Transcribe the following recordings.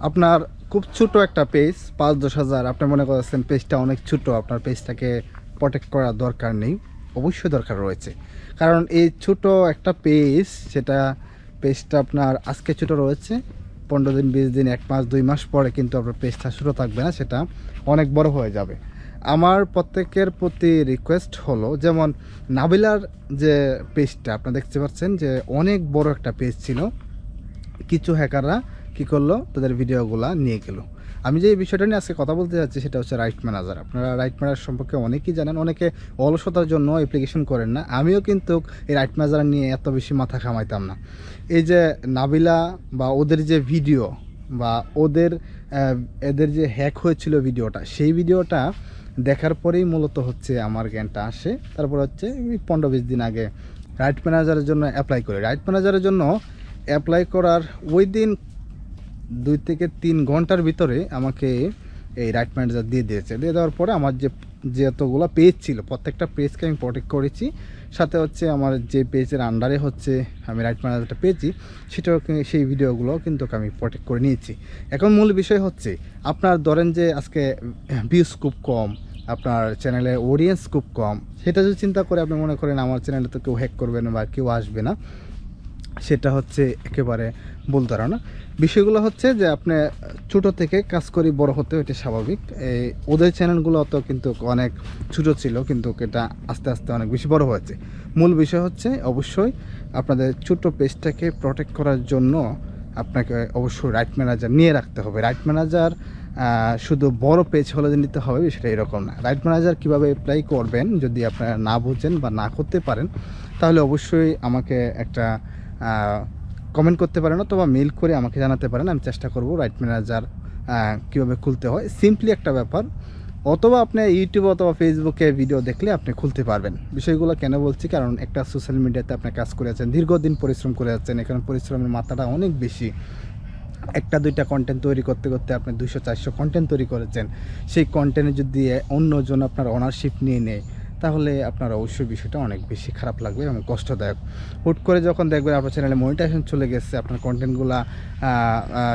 আপনার খুব ছোট একটা পেজ ৫-১০ হাজার, আপনি মনে করছেন পেজটা অনেক ছোট, আপনার পেজটাকে প্রোটেক্ট করার দরকার নেই। অবশ্যই দরকার রয়েছে, কারণ এই ছোট একটা পেজ, সেটা পেজটা আপনার আজকে ছোট রয়েছে, ১৫ দিন, ২০ দিন, ১ মাস, ২ মাস পরে কিন্তু আপনার পেজটা ছোট থাকবে না, সেটা অনেক বড় হয়ে যাবে। আমার প্রত্যেকের প্রতি রিকোয়েস্ট হলো, যেমন নাবিলার যে পেজটা আপনারা দেখতে পাচ্ছেন যে অনেক বড় একটা পেজ ছিল, কিছু হ্যাকাররা কী করলো, তাদের ভিডিওগুলো নিয়ে গেল। আমি যে বিষয়টা নিয়ে আজকে কথা বলতে যাচ্ছি সেটা হচ্ছে রাইট ম্যানেজার। আপনারা রাইট ম্যানেজার সম্পর্কে অনেকেই জানেন, অনেকে অলসতার জন্য অ্যাপ্লিকেশন করেন না। আমিও কিন্তু এই রাইট ম্যানেজার নিয়ে এত বেশি মাথা ঘামাইতাম না। এই যে নাবিলা বা ওদের যে ভিডিও বা এদের যে হ্যাক হয়েছিল ভিডিওটা, সেই ভিডিওটা দেখার পরেই মূলত হচ্ছে আমার জ্ঞানটা আসে। তারপর হচ্ছে ১৫-২০ দিন আগে রাইট ম্যানেজারের জন্য অ্যাপ্লাই করি। রাইট ম্যানেজারের জন্য অ্যাপ্লাই করার ওই দিন ২ থেকে ৩ ঘন্টার ভিতরে আমাকে এই রাইট ম্যানেজার দিয়ে দিয়েছে। দিয়ে দেওয়ার পরে আমার যে এতগুলো পেজ ছিল, প্রত্যেকটা পেজকে আমি প্রোটেক্ট করেছি। সাথে হচ্ছে আমার যে পেজের আন্ডারে হচ্ছে আমি রাইট ম্যানেজারটা পেয়েছি, সেটাও সেই ভিডিওগুলো কিন্তু আমি প্রোটেক্ট করে নিয়েছি। এখন মূল বিষয় হচ্ছে, আপনার ধরেন যে আজকে ভিউজ খুব কম, আপনার চ্যানেলের অডিয়েন্স খুব কম, সেটা যদি চিন্তা করে আপনি মনে করেন আমার চ্যানেলে তো কেউ হ্যাক করবে না বা কেউ আসবে না, সেটা হচ্ছে একেবারে ভুল ধারণা। বিষয়গুলো হচ্ছে যে আপনি ছোটো থেকে কাজ করি বড় হতে, এটা স্বাভাবিক। ওদের চ্যানেলগুলো তো কিন্তু অনেক ছোটো ছিল, কিন্তু এটা আস্তে আস্তে অনেক বেশি বড় হয়েছে। মূল বিষয় হচ্ছে অবশ্যই আপনাদের ছোটো পেজটাকে প্রোটেক্ট করার জন্য আপনাকে অবশ্যই রাইট ম্যানেজার নিয়ে রাখতে হবে। রাইট ম্যানেজার শুধু বড় পেজ হলে নিতে হবে সেটা এরকম না। রাইট ম্যানেজার কীভাবে অ্যাপ্লাই করবেন যদি আপনারা না বুঝেন বা না করতে পারেন, তাহলে অবশ্যই আমাকে একটা কমেন্ট করতে পারেন অথবা মেল করে আমাকে জানাতে পারেন। আমি চেষ্টা করব রাইট ম্যানেজার কীভাবে খুলতে হয়, সিম্পলি একটা ব্যাপার। অথবা আপনি ইউটিউব অথবা ফেসবুকে ভিডিও দেখলে আপনি খুলতে পারবেন। বিষয়গুলো কেন বলছি, কারণ একটা সোশ্যাল মিডিয়াতে আপনি কাজ করে আছেন, দীর্ঘদিন পরিশ্রম করে যাচ্ছেন, এখানে পরিশ্রমের মাত্রাটা অনেক বেশি। একটা দুইটা কন্টেন্ট তৈরি করতে করতে আপনি ২০০-৪০০ কন্টেন্ট তৈরি করেছেন। সেই কন্টেন্টে যদি অন্যজন আপনার অনারশিপ নিয়ে নেয়, তাহলে আপনার অবশ্যই বিষয়টা অনেক বেশি খারাপ লাগবে এবং কষ্টদায়ক। হুট করে যখন দেখবেন আপনার চ্যানেলে মনিটাইজেশন চলে গেছে, আপনার কন্টেন্টগুলো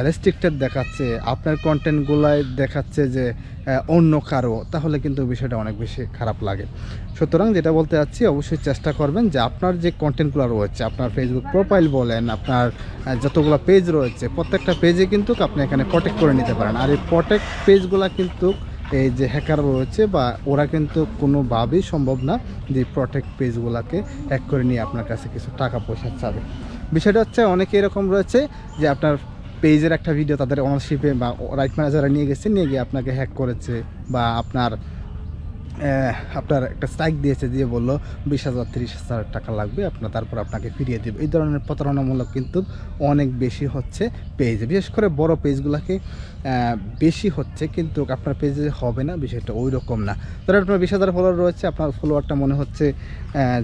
রেস্ট্রিক্টেড দেখাচ্ছে, আপনার কন্টেন্টগুলাই দেখাচ্ছে যে অন্য কারো, তাহলে কিন্তু বিষয়টা অনেক বেশি খারাপ লাগে। সুতরাং যেটা বলতে চাচ্ছি, অবশ্যই চেষ্টা করবেন যে আপনার যে কন্টেন্টগুলো রয়েছে, আপনার ফেসবুক প্রোফাইল বলেন, আপনার যতগুলো পেজ রয়েছে, প্রত্যেকটা পেজে কিন্তু আপনি এখানে প্রোটেক্ট করে নিতে পারেন। আর এই প্রোটেক্ট পেজগুলো কিন্তু এই যে হ্যাকার রয়েছে বা ওরা কিন্তু কোনোভাবেই সম্ভব না যে প্রোটেক্ট পেজগুলোকে হ্যাক করে নিয়ে আপনার কাছে কিছু টাকা পয়সা চাবে। বিষয়টা হচ্ছে অনেকে এরকম রয়েছে যে আপনার পেজের একটা ভিডিও তাদের অনারশিপে বা রাইট ম্যানেজারে নিয়ে গেছে, নিয়ে গিয়ে আপনাকে হ্যাক করেছে বা আপনার একটা স্ট্রাইক দিয়েছে, দিয়ে বললো ২০,০০০ ৩০,০০০ টাকা লাগবে আপনার, তারপর আপনাকে ফিরিয়ে দেবে। এই ধরনের প্রতারণামূলক কিন্তু অনেক বেশি হচ্ছে পেজে, বিশেষ করে বড় পেজগুলোকে বেশি হচ্ছে, কিন্তু আপনার পেজে হবে না, বিষয়টা ওই রকম না। ধরেন আপনার ২০,০০০ ফলোয়ার রয়েছে, আপনার ফলোয়ারটা মনে হচ্ছে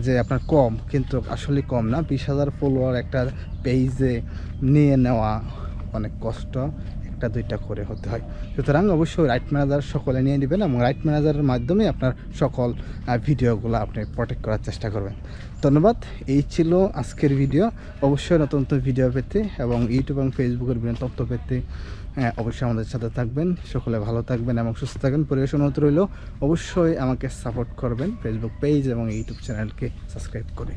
যে আপনার কম, কিন্তু আসলে কম না। ২০,০০০ ফলোয়ার একটা পেজে নিয়ে নেওয়া অনেক কষ্ট, একটা দুইটা করে হতে হয়। সুতরাং অবশ্যই রাইট ম্যানেজার সকলে নিয়ে নেবেন এবং রাইট ম্যানেজারের মাধ্যমে আপনার সকল ভিডিওগুলো আপনি প্রোটেক্ট করার চেষ্টা করবেন। ধন্যবাদ। এই ছিল আজকের ভিডিও। অবশ্যই নতুন নতুন ভিডিও পেতে এবং ইউটিউব এবং ফেসবুকের বিভিন্ন তথ্য পেতে অবশ্যই আমাদের সাথে থাকবেন। সকলে ভালো থাকবেন এবং সুস্থ থাকবেন। পরিবেশ অনুরোধ রইল, অবশ্যই আমাকে সাপোর্ট করবেন, ফেসবুক পেজ এবং ইউটিউব চ্যানেলকে সাবস্ক্রাইব করে।